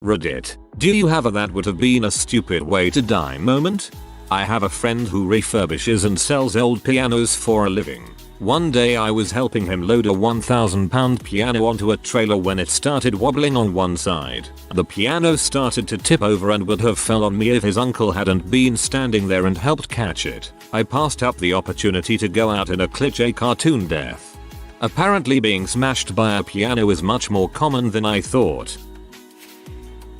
Reddit. Do you have a "that would have been a stupid way to die" moment? I have a friend who refurbishes and sells old pianos for a living. One day I was helping him load a 1,000-pound piano onto a trailer when it started wobbling on one side. The piano started to tip over and would have fell on me if his uncle hadn't been standing there and helped catch it. I passed up the opportunity to go out in a cliché cartoon death. Apparently being smashed by a piano is much more common than I thought.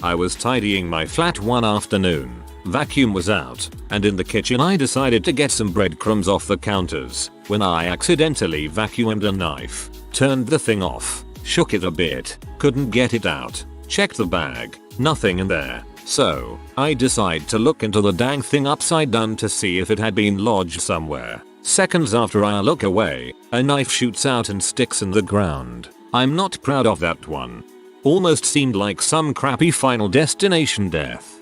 I was tidying my flat one afternoon. Vacuum was out, and in the kitchen I decided to get some breadcrumbs off the counters when I accidentally vacuumed a knife. Turned the thing off, shook it a bit, couldn't get it out, checked the bag, nothing in there. So, I decide to look into the dang thing upside down to see if it had been lodged somewhere. Seconds after I look away, a knife shoots out and sticks in the ground. I'm not proud of that one. Almost seemed like some crappy Final Destination death.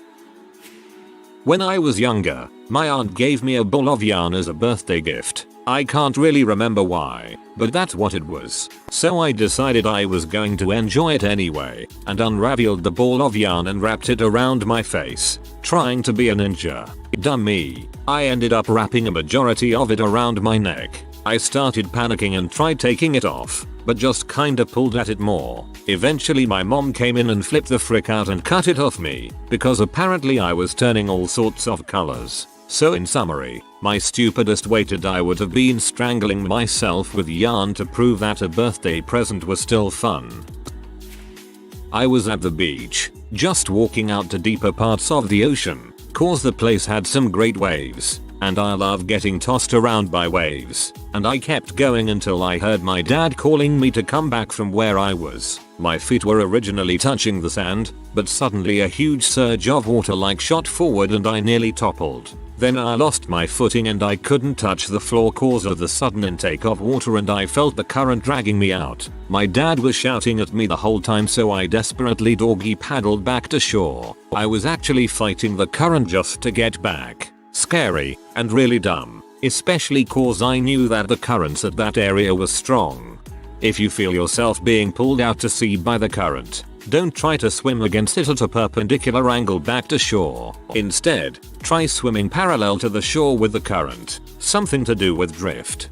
When I was younger, my aunt gave me a ball of yarn as a birthday gift. I can't really remember why, but that's what it was. So I decided I was going to enjoy it anyway, and unraveled the ball of yarn and wrapped it around my face, trying to be a ninja. Dumb me. I ended up wrapping a majority of it around my neck. I started panicking and tried taking it off, but just kinda pulled at it more. Eventually my mom came in and flipped the frick out and cut it off me, because apparently I was turning all sorts of colors. So in summary, my stupidest way to die would have been strangling myself with yarn to prove that a birthday present was still fun. I was at the beach, just walking out to deeper parts of the ocean, cause the place had some great waves. And I love getting tossed around by waves, and I kept going until I heard my dad calling me to come back from where I was. My feet were originally touching the sand, but suddenly a huge surge of water shot forward and I nearly toppled. Then I lost my footing and I couldn't touch the floor cause of the sudden intake of water and I felt the current dragging me out. My dad was shouting at me the whole time, so I desperately doggy paddled back to shore. I was actually fighting the current just to get back. Scary and really dumb, especially cause I knew that the currents at that area were strong. If you feel yourself being pulled out to sea by the current, don't try to swim against it at a perpendicular angle back to shore. Instead, try swimming parallel to the shore with the current, something to do with drift.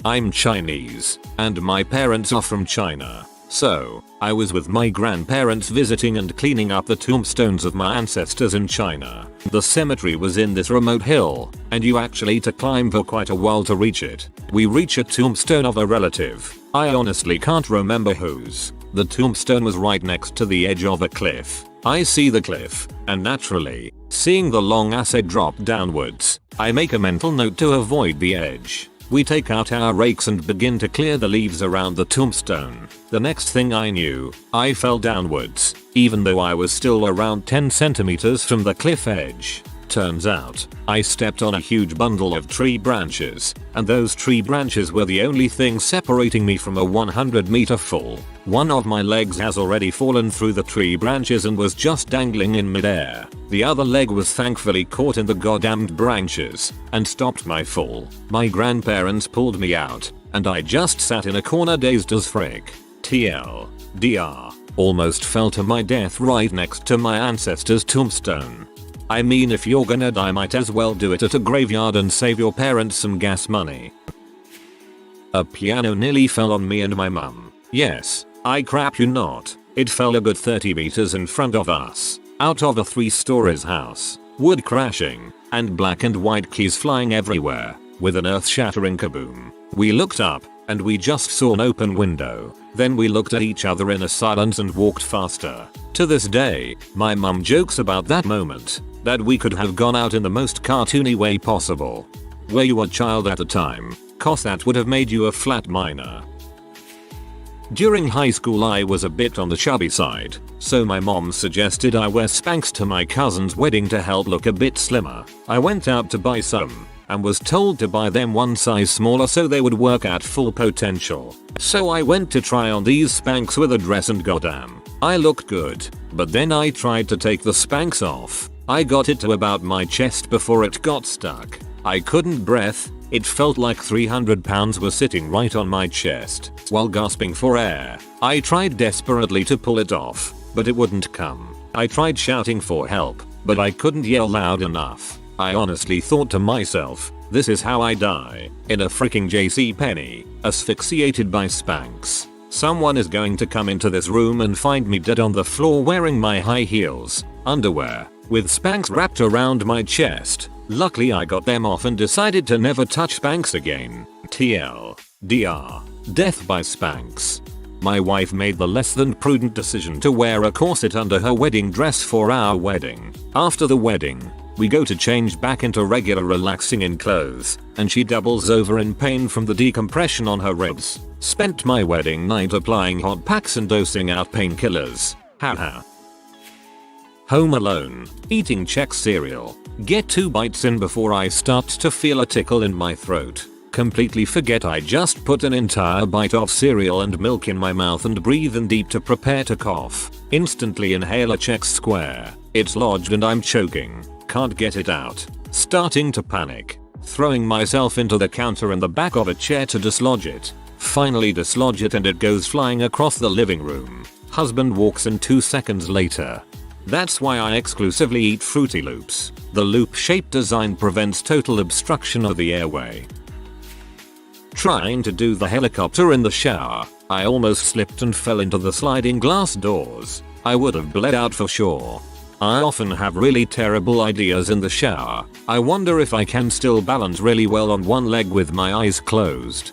I'm Chinese, and my parents are from China. So, I was with my grandparents visiting and cleaning up the tombstones of my ancestors in China. The cemetery was in this remote hill, and you actually had to climb for quite a while to reach it. We reach a tombstone of a relative. I honestly can't remember whose. The tombstone was right next to the edge of a cliff. I see the cliff, and naturally, seeing the long acid drop downwards, I make a mental note to avoid the edge. We take out our rakes and begin to clear the leaves around the tombstone. The next thing I knew, I fell downwards, even though I was still around 10 centimeters from the cliff edge. Turns out, I stepped on a huge bundle of tree branches, and those tree branches were the only thing separating me from a 100-meter fall. One of my legs has already fallen through the tree branches and was just dangling in midair. The other leg was thankfully caught in the goddamned branches and stopped my fall. My grandparents pulled me out, and I just sat in a corner dazed as frick. TLDR. Almost fell to my death right next to my ancestor's tombstone. I mean, if you're gonna die, might as well do it at a graveyard and save your parents some gas money. A piano nearly fell on me and my mum. Yes, I crap you not. It fell a good 30 meters in front of us, out of a 3-stories house, wood crashing, and black and white keys flying everywhere, with an earth-shattering kaboom. We looked up, and we just saw an open window. Then we looked at each other in a silence and walked faster. To this day, my mum jokes about that moment, that we could have gone out in the most cartoony way possible. Were you a child at the time? Cause that would have made you a flat minor. During high school I was a bit on the chubby side, so my mom suggested I wear Spanx to my cousin's wedding to help look a bit slimmer. I went out to buy some, and was told to buy them one size smaller so they would work at full potential. So I went to try on these Spanx with a dress and goddamn, I looked good. But then I tried to take the Spanx off. I got it to about my chest before it got stuck. I couldn't breathe. It felt like 300 pounds were sitting right on my chest. While gasping for air, I tried desperately to pull it off, but it wouldn't come. I tried shouting for help, but I couldn't yell loud enough. I honestly thought to myself, this is how I die, in a freaking JCPenney, asphyxiated by Spanx. Someone is going to come into this room and find me dead on the floor wearing my high heels, underwear, with Spanx wrapped around my chest. Luckily I got them off and decided to never touch Spanx again. TLDR. Death by Spanx. My wife made the less than prudent decision to wear a corset under her wedding dress for our wedding. After the wedding, we go to change back into regular relaxing in clothes, and she doubles over in pain from the decompression on her ribs. Spent my wedding night applying hot packs and dosing out painkillers. Haha. Home alone, eating Chex cereal. Get 2 bites in before I start to feel a tickle in my throat. Completely forget I just put an entire bite of cereal and milk in my mouth and breathe in deep to prepare to cough. Instantly inhale a Chex Square. It's lodged and I'm choking. Can't get it out. Starting to panic. Throwing myself into the counter in the back of a chair to dislodge it. Finally dislodge it and it goes flying across the living room. Husband walks in 2 seconds later. That's why I exclusively eat Fruity Loops. The loop-shaped design prevents total obstruction of the airway. Trying to do the helicopter in the shower, I almost slipped and fell into the sliding glass doors. I would have bled out for sure. I often have really terrible ideas in the shower. I wonder if I can still balance really well on one leg with my eyes closed.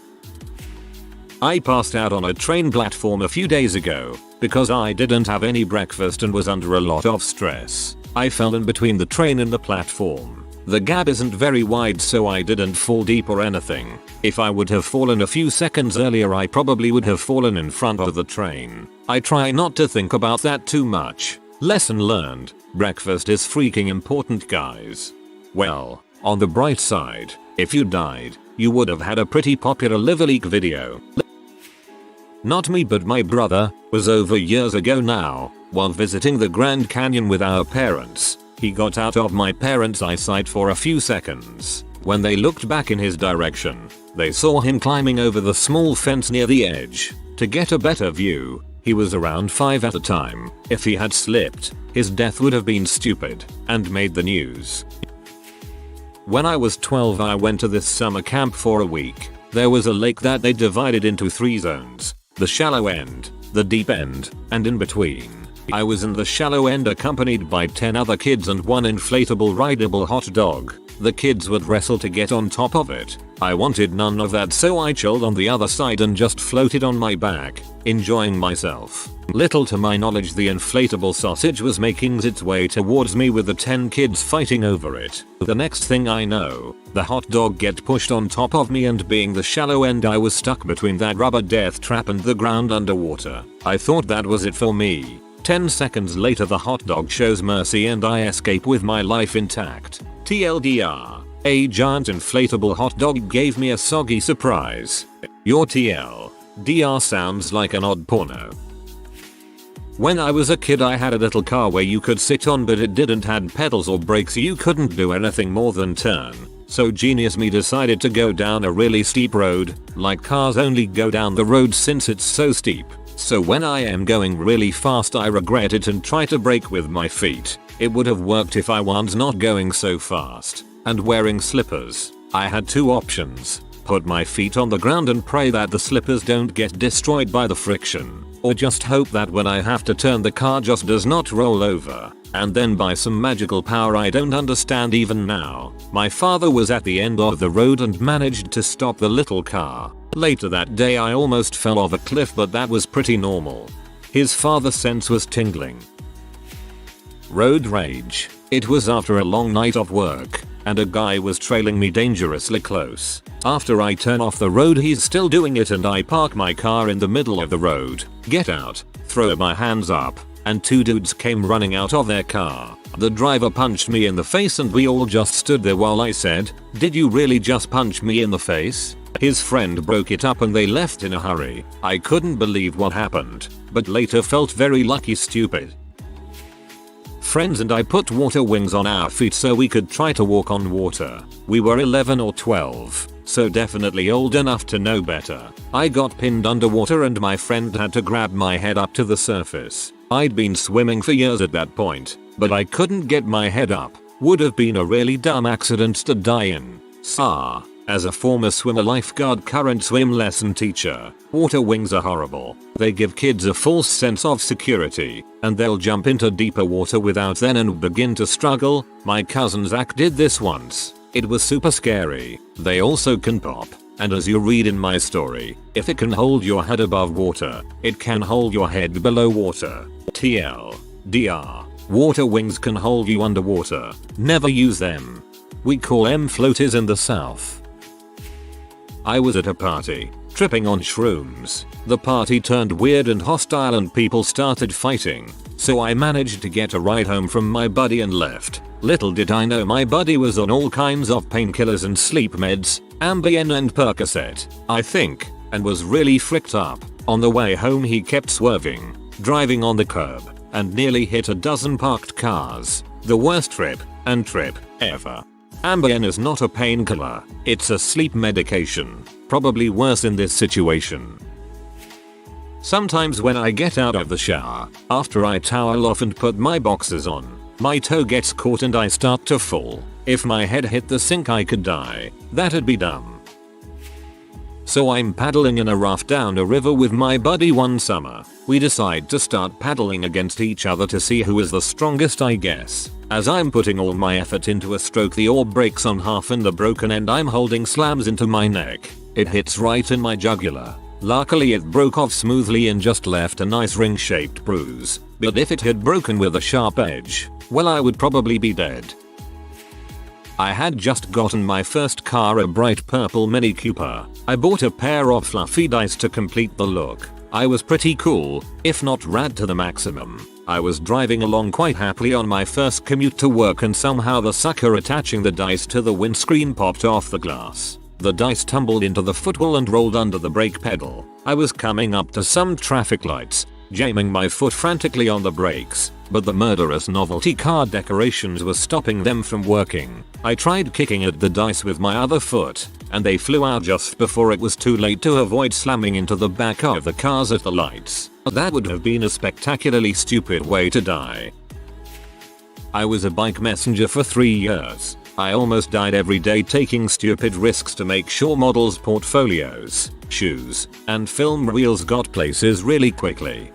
I passed out on a train platform a few days ago because I didn't have any breakfast and was under a lot of stress. I fell in between the train and the platform. The gap isn't very wide so I didn't fall deep or anything. If I would have fallen a few seconds earlier I probably would have fallen in front of the train. I try not to think about that too much. Lesson learned. Breakfast is freaking important, guys. Well, on the bright side, if you died, you would have had a pretty popular live a leak video. Not me but my brother, was over years ago now, while visiting the Grand Canyon with our parents. He got out of my parents' eyesight for a few seconds. When they looked back in his direction, they saw him climbing over the small fence near the edge. To get a better view, he was around 5 at the time. If he had slipped, his death would have been stupid and made the news. When I was 12 I went to this summer camp for a week. There was a lake that they divided into 3 zones. The shallow end, the deep end, and in between. I was in the shallow end accompanied by 10 other kids and one inflatable rideable hot dog. The kids would wrestle to get on top of it. I wanted none of that so I chilled on the other side and just floated on my back, enjoying myself. Little to my knowledge the inflatable sausage was making its way towards me with the 10 kids fighting over it. The next thing I know, the hot dog get pushed on top of me and being the shallow end I was stuck between that rubber death trap and the ground underwater. I thought that was it for me. 10 seconds later the hot dog shows mercy and I escape with my life intact. TLDR. A giant inflatable hot dog gave me a soggy surprise. Your TLDR sounds like an odd porno. When I was a kid I had a little car where you could sit on but it didn't have pedals or brakes, you couldn't do anything more than turn. So genius me decided to go down a really steep road, like cars only go down the road since it's so steep. So when I am going really fast I regret it and try to brake with my feet. It would have worked if I was not going so fast. And wearing slippers. I had 2 options. Put my feet on the ground and pray that the slippers don't get destroyed by the friction. Or just hope that when I have to turn the car just does not roll over. And then by some magical power I don't understand even now, my father was at the end of the road and managed to stop the little car. Later that day I almost fell off a cliff but that was pretty normal. His father sense was tingling. Road rage. It was after a long night of work, and a guy was trailing me dangerously close. After I turn off the road he's still doing it and I park my car in the middle of the road, get out, throw my hands up, and 2 dudes came running out of their car. The driver punched me in the face and we all just stood there while I said, "Did you really just punch me in the face?" His friend broke it up and they left in a hurry. I couldn't believe what happened, but later felt very lucky stupid. Friends and I put water wings on our feet so we could try to walk on water. We were 11 or 12, so definitely old enough to know better. I got pinned underwater and my friend had to grab my head up to the surface. I'd been swimming for years at that point, but I couldn't get my head up. Would have been a really dumb accident to die in. As a former swimmer, lifeguard, current swim lesson teacher, water wings are horrible. They give kids a false sense of security, and they'll jump into deeper water without then and begin to struggle. My cousin Zach did this once. It was super scary. They also can pop. And as you read in my story, if it can hold your head above water, it can hold your head below water. TLDR. Water wings can hold you underwater. Never use them. We call them floaties in the south. I was at a party, tripping on shrooms. The party turned weird and hostile and people started fighting. So I managed to get a ride home from my buddy and left. Little did I know my buddy was on all kinds of painkillers and sleep meds, Ambien and Percocet, I think, and was really fricked up. On the way home he kept swerving, driving on the curb, and nearly hit a dozen parked cars. The worst trip ever. Ambien is not a painkiller, it's a sleep medication. Probably worse in this situation. Sometimes when I get out of the shower, after I towel off and put my boxers on, my toe gets caught and I start to fall. If my head hit the sink I could die. That'd be dumb. So I'm paddling in a raft down a river with my buddy one summer. We decide to start paddling against each other to see who is the strongest, I guess. As I'm putting all my effort into a stroke, the oar breaks on half and the broken end I'm holding slams into my neck. It hits right in my jugular. Luckily it broke off smoothly and just left a nice ring-shaped bruise. But if it had broken with a sharp edge, well, I would probably be dead. I had just gotten my first car, a bright purple Mini Cooper. I bought a pair of fluffy dice to complete the look. I was pretty cool, if not rad to the maximum. I was driving along quite happily on my first commute to work and somehow the sucker attaching the dice to the windscreen popped off the glass. The dice tumbled into the footwell and rolled under the brake pedal. I was coming up to some traffic lights, jamming my foot frantically on the brakes, but the murderous novelty car decorations were stopping them from working. I tried kicking at the dice with my other foot, and they flew out just before it was too late to avoid slamming into the back of the cars at the lights. That would have been a spectacularly stupid way to die. I was a bike messenger for 3 years. I almost died every day taking stupid risks to make sure models' portfolios, shoes, and film reels got places really quickly.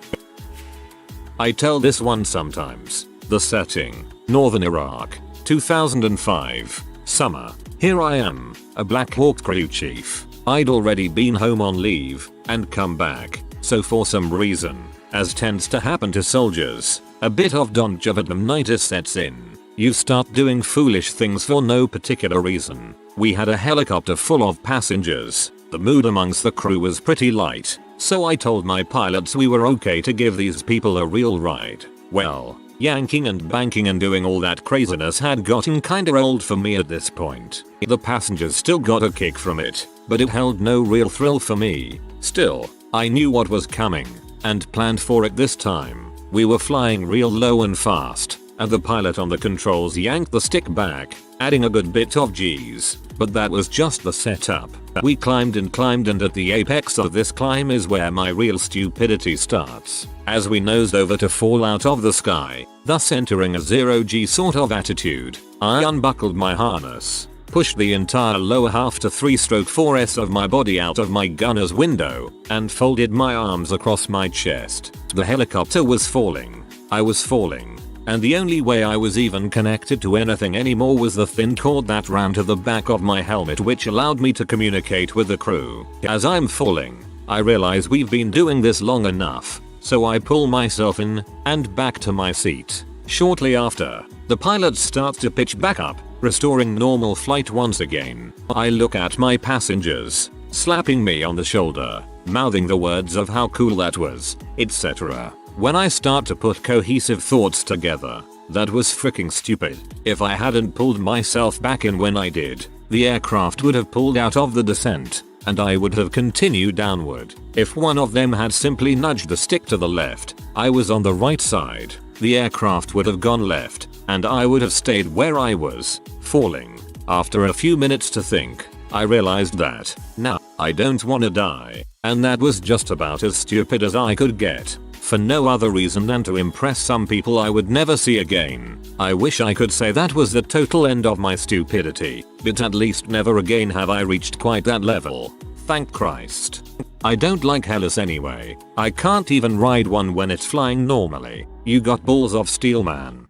I tell this one sometimes. The setting, Northern Iraq, 2005, summer. Here I am, a Black Hawk crew chief. I'd already been home on leave, and come back, so for some reason, as tends to happen to soldiers, a bit of Donjavadamnitis sets in. You start doing foolish things for no particular reason. We had a helicopter full of passengers. The mood amongst the crew was pretty light, so I told my pilots we were okay to give these people a real ride. Well, yanking and banking and doing all that craziness had gotten kinda old for me at this point. The passengers still got a kick from it, but it held no real thrill for me. Still, I knew what was coming, and planned for it this time. We were flying real low and fast, and the pilot on the controls yanked the stick back, adding a good bit of G's. But that was just the setup. We climbed and at the apex of this climb is where my real stupidity starts. As we nosed over to fall out of the sky, thus entering a 0G sort of attitude, I unbuckled my harness, pushed the entire lower half to 3/4s of my body out of my gunner's window, and folded my arms across my chest. The helicopter was falling. I was falling. And the only way I was even connected to anything anymore was the thin cord that ran to the back of my helmet, which allowed me to communicate with the crew. As I'm falling, I realize we've been doing this long enough, so I pull myself in and back to my seat. Shortly after, the pilot starts to pitch back up, restoring normal flight once again. I look at my passengers, slapping me on the shoulder, mouthing the words of how cool that was, etc. When I start to put cohesive thoughts together, that was freaking stupid. If I hadn't pulled myself back in when I did, the aircraft would have pulled out of the descent, and I would have continued downward. If one of them had simply nudged the stick to the left, I was on the right side, the aircraft would have gone left, and I would have stayed where I was, falling. After a few minutes to think, I realized that, now, I don't wanna die. And that was just about as stupid as I could get. For no other reason than to impress some people I would never see again. I wish I could say that was the total end of my stupidity, but at least never again have I reached quite that level. Thank Christ. I don't like helis anyway. I can't even ride one when it's flying normally. You got balls of steel, man.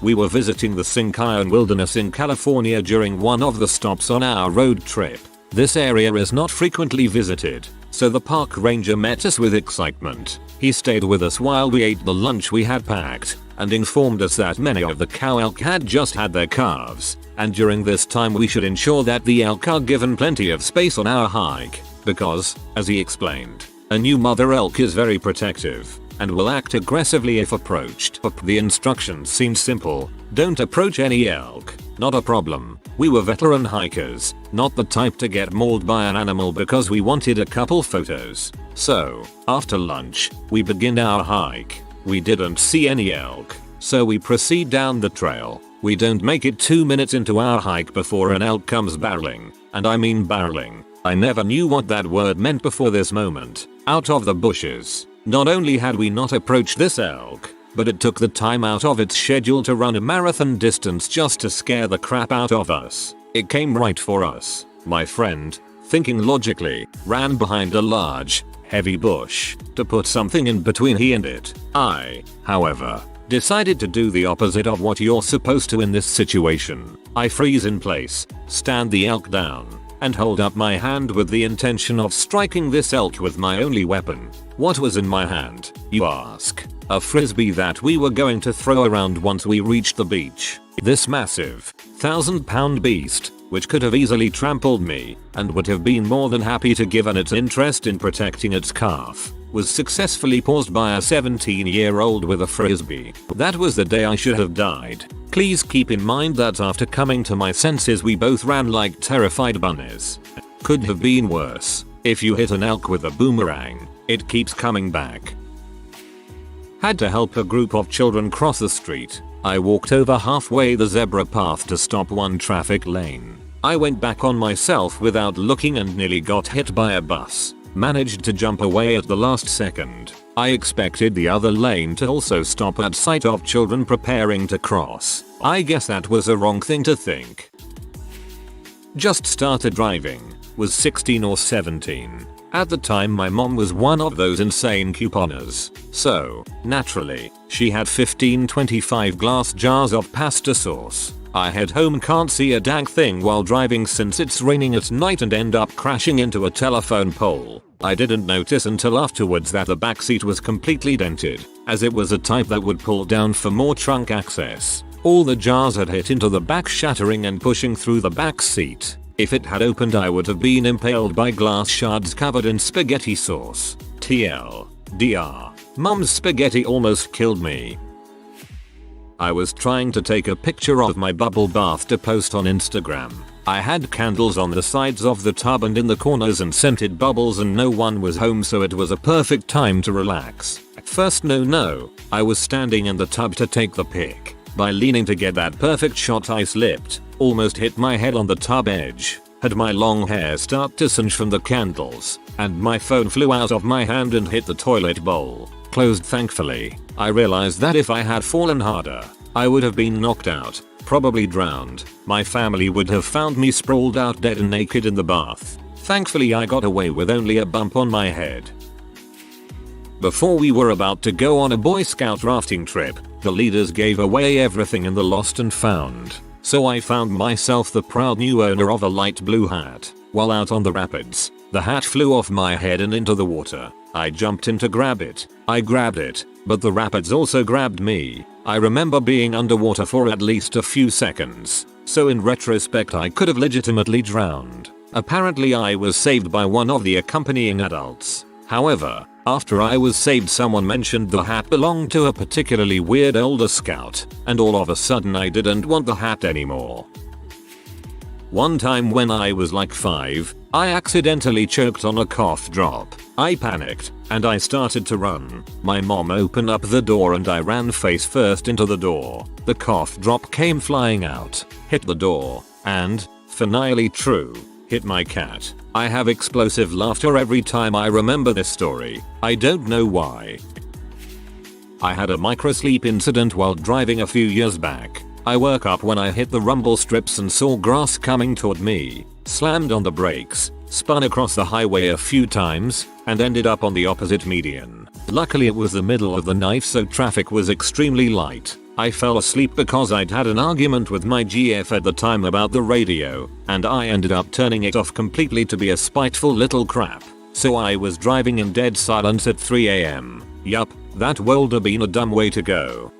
We were visiting the Sinkion Wilderness in California during one of the stops on our road trip. This area is not frequently visited, so the park ranger met us with excitement. He stayed with us while we ate the lunch we had packed, and informed us that many of the cow elk had just had their calves, and during this time we should ensure that the elk are given plenty of space on our hike, because, as he explained, a new mother elk is very protective, and will act aggressively if approached. The instructions seemed simple: don't approach any elk. Not a problem. We were veteran hikers, not the type to get mauled by an animal because we wanted a couple photos. So, after lunch, we begin our hike. We didn't see any elk, so we proceed down the trail. We don't make it 2 minutes into our hike before an elk comes barreling, and I mean barreling. I never knew what that word meant before this moment, out of the bushes. Not only had we not approached this elk, but it took the time out of its schedule to run a marathon distance just to scare the crap out of us. It came right for us. My friend, thinking logically, ran behind a large, heavy bush to put something in between he and it. I, however, decided to do the opposite of what you're supposed to in this situation. I freeze in place, stand the elk down, and hold up my hand with the intention of striking this elk with my only weapon. What was in my hand, you ask? A frisbee that we were going to throw around once we reached the beach. This massive, 1,000-pound beast, which could have easily trampled me, and would have been more than happy to give its interest in protecting its calf, was successfully paused by a 17-year-old with a frisbee. That was the day I should have died. Please keep in mind that after coming to my senses we both ran like terrified bunnies. Could have been worse. If you hit an elk with a boomerang, it keeps coming back. Had to help a group of children cross the street. I walked over halfway the zebra path to stop one traffic lane. I went back on myself without looking and nearly got hit by a bus. Managed to jump away at the last second. I expected the other lane to also stop at sight of children preparing to cross. I guess that was a wrong thing to think. Just started driving. Was 16 or 17. At the time my mom was one of those insane couponers. So, naturally, she had 15-25 glass jars of pasta sauce. I head home, can't see a dang thing while driving since it's raining at night, and end up crashing into a telephone pole. I didn't notice until afterwards that the backseat was completely dented, as it was a type that would pull down for more trunk access. All the jars had hit into the back, shattering and pushing through the back seat. If it had opened I would have been impaled by glass shards covered in spaghetti sauce. TLDR. Mum's spaghetti almost killed me. I was trying to take a picture of my bubble bath to post on Instagram. I had candles on the sides of the tub and in the corners and scented bubbles, and no one was home, so it was a perfect time to relax. First no, I was standing in the tub to take the pic. By leaning to get that perfect shot I slipped, almost hit my head on the tub edge, had my long hair start to singe from the candles, and my phone flew out of my hand and hit the toilet bowl. Closed thankfully. I realized that if I had fallen harder, I would have been knocked out, probably drowned. My family would have found me sprawled out dead and naked in the bath. Thankfully I got away with only a bump on my head. Before we were about to go on a Boy Scout rafting trip, the leaders gave away everything in the lost and found. So I found myself the proud new owner of a light blue hat. While out on the rapids, the hat flew off my head and into the water. I jumped in to grab it. I grabbed it, but the rapids also grabbed me. I remember being underwater for at least a few seconds, so in retrospect I could have legitimately drowned. Apparently I was saved by one of the accompanying adults. However, after I was saved someone mentioned the hat belonged to a particularly weird older scout, and all of a sudden I didn't want the hat anymore. One time when I was like 5, I accidentally choked on a cough drop. I panicked, and I started to run. My mom opened up the door and I ran face first into the door. The cough drop came flying out, hit the door, and, finally true, hit my cat. I have explosive laughter every time I remember this story. I don't know why. I had a microsleep incident while driving a few years back. I woke up when I hit the rumble strips and saw grass coming toward me, slammed on the brakes, spun across the highway a few times, and ended up on the opposite median. Luckily it was the middle of the night so traffic was extremely light. I fell asleep because I'd had an argument with my GF at the time about the radio, and I ended up turning it off completely to be a spiteful little crap. So I was driving in dead silence at 3 AM. Yup, that would have been a dumb way to go.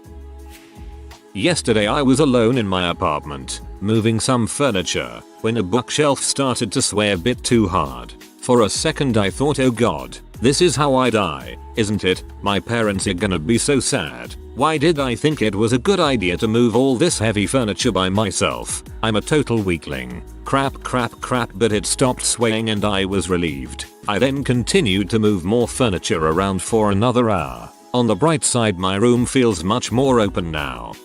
Yesterday I was alone in my apartment, moving some furniture, when a bookshelf started to sway a bit too hard. For a second I thought, oh god, this is how I die, isn't it? My parents are gonna be so sad. Why did I think it was a good idea to move all this heavy furniture by myself? I'm a total weakling. Crap, but it stopped swaying and I was relieved. I then continued to move more furniture around for another hour. On the bright side, my room feels much more open now.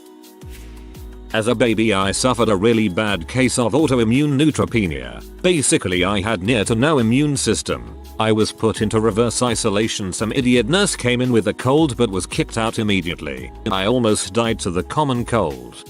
As a baby I suffered a really bad case of autoimmune neutropenia. Basically I had near to no immune system. I was put into reverse isolation. Some idiot nurse came in with a cold but was kicked out immediately. I almost died to the common cold.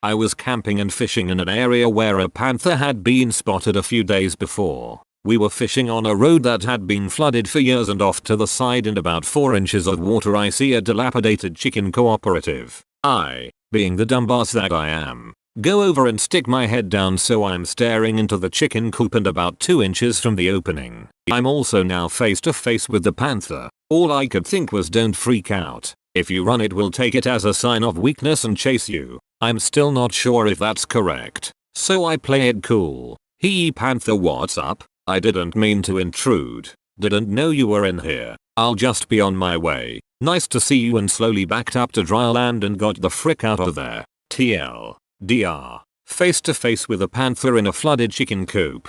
I was camping and fishing in an area where a panther had been spotted a few days before. We were fishing on a road that had been flooded for years, and off to the side in about 4 inches of water I see a dilapidated chicken cooperative. I, being the dumbass that I am, go over and stick my head down so I'm staring into the chicken coop and about 2 inches from the opening. I'm also now face to face with the panther. All I could think was, don't freak out. If you run it will take it as a sign of weakness and chase you. I'm still not sure if that's correct. So I play it cool. Hey panther, what's up? I didn't mean to intrude. Didn't know you were in here. I'll just be on my way. Nice to see you, and slowly backed up to dry land and got the frick out of there. TLDR. Face to face with a panther in a flooded chicken coop.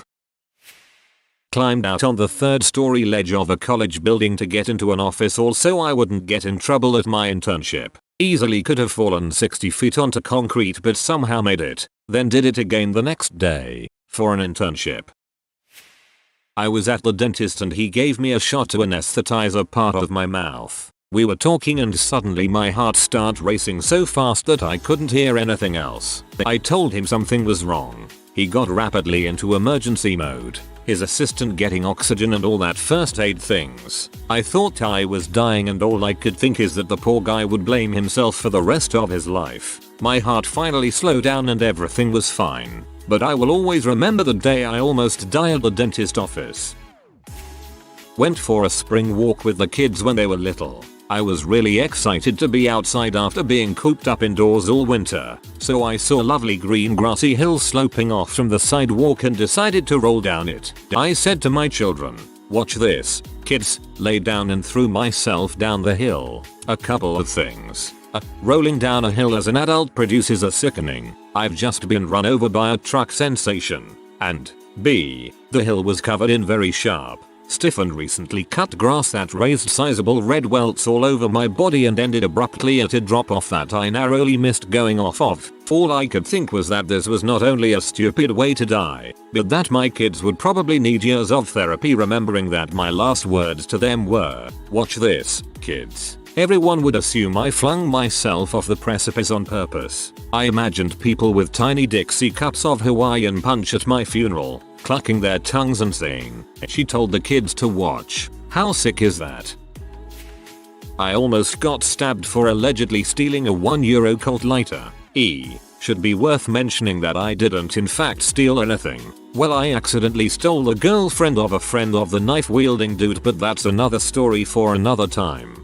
Climbed out on the 3rd story ledge of a college building to get into an office all so I wouldn't get in trouble at my internship. Easily could have fallen 60 feet onto concrete but somehow made it. Then did it again the next day for an internship. I was at the dentist and he gave me a shot to anesthetize a part of my mouth. We were talking and suddenly my heart started racing so fast that I couldn't hear anything else. I told him something was wrong. He got rapidly into emergency mode, his assistant getting oxygen and all that first aid things. I thought I was dying and all I could think is that the poor guy would blame himself for the rest of his life. My heart finally slowed down and everything was fine. But I will always remember the day I almost died at the dentist office. Went for a spring walk with the kids when they were little. I was really excited to be outside after being cooped up indoors all winter. So I saw a lovely green grassy hill sloping off from the sidewalk and decided to roll down it. I said to my children, watch this, kids, lay down, and threw myself down the hill. A couple of things. Rolling down a hill as an adult produces a sickening, I've just been run over by a truck sensation. And B, the hill was covered in very sharp, stiff and recently cut grass that raised sizable red welts all over my body and ended abruptly at a drop off that I narrowly missed going off of. All I could think was that this was not only a stupid way to die, but that my kids would probably need years of therapy, remembering that my last words to them were, watch this, kids. Everyone would assume I flung myself off the precipice on purpose. I imagined people with tiny Dixie cups of Hawaiian punch at my funeral, clucking their tongues and saying, she told the kids to watch. How sick is that? I almost got stabbed for allegedly stealing a €1 Colt lighter. Should be worth mentioning that I didn't in fact steal anything. Well, I accidentally stole the girlfriend of a friend of the knife-wielding dude, but that's another story for another time.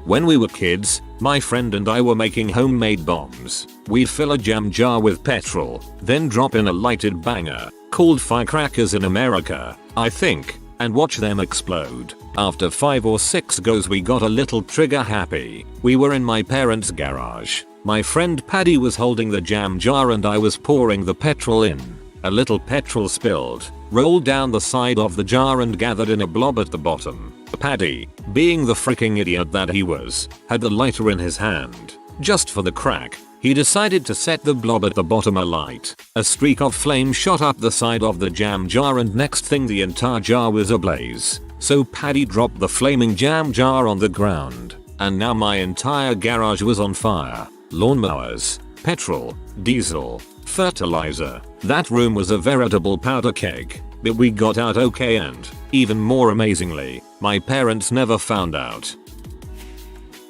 When we were kids, my friend and I were making homemade bombs. We'd fill a jam jar with petrol, then drop in a lighted banger, called firecrackers in America, I think, and watch them explode. After 5 or 6 goes we got a little trigger happy. We were in my parents' garage. My friend Paddy was holding the jam jar and I was pouring the petrol in. A little petrol spilled, rolled down the side of the jar and gathered in a blob at the bottom. Paddy, being the freaking idiot that he was, had the lighter in his hand. Just for the crack, He decided to set the blob at the bottom alight. A streak of flame shot up the side of the jam jar and next thing the entire jar was ablaze. So Paddy dropped the flaming jam jar on the ground. And now my entire garage was on fire. Lawnmowers, petrol, diesel, fertilizer. That room was a veritable powder keg. But we got out okay and, even more amazingly, my parents never found out.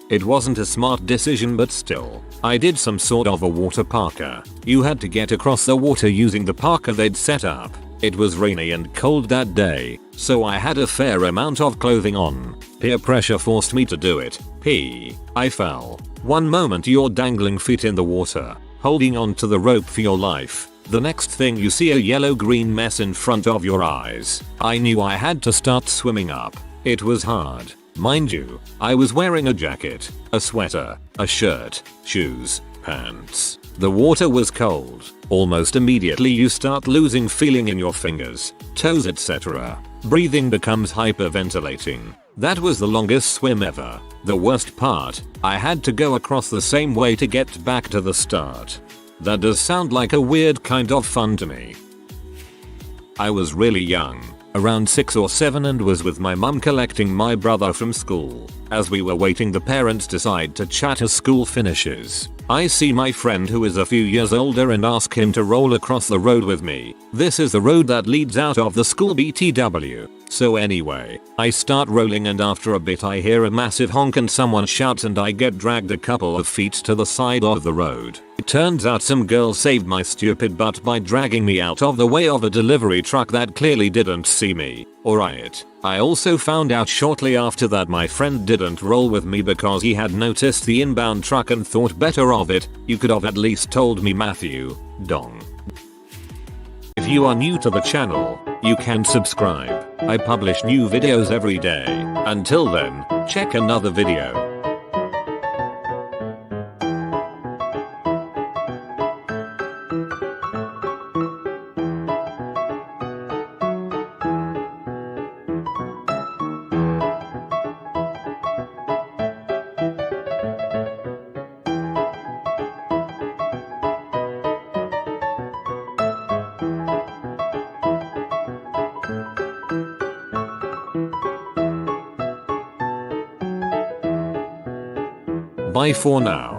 It wasn't a smart decision but still, I did some sort of a water parka. You had to get across the water using the parka they'd set up. It was rainy and cold that day, so I had a fair amount of clothing on. Peer pressure forced me to do it. I fell. One moment you're dangling feet in the water, holding on to the rope for your life. The next thing you see a yellow-green mess in front of your eyes. I knew I had to start swimming up. It was hard. Mind you, I was wearing a jacket, a sweater, a shirt, shoes, pants. The water was cold. Almost immediately you start losing feeling in your fingers, toes, etc. Breathing becomes hyperventilating. That was the longest swim ever. The worst part, I had to go across the same way to get back to the start. That does sound like a weird kind of fun to me. I was really young, around 6 or 7, and was with my mum collecting my brother from school. As we were waiting, the parents decide to chat as school finishes. I see my friend who is a few years older and ask him to roll across the road with me. This is the road that leads out of the school BTW. So anyway, I start rolling and after a bit I hear a massive honk and someone shouts and I get dragged a couple of feet to the side of the road. It turns out some girl saved my stupid butt by dragging me out of the way of a delivery truck that clearly didn't see me. Alright. I also found out shortly after that my friend didn't roll with me because he had noticed the inbound truck and thought better of it. You could have at least told me, Matthew. Dong. If you are new to the channel, you can subscribe. I publish new videos every day. Until then, check another video. Bye for now.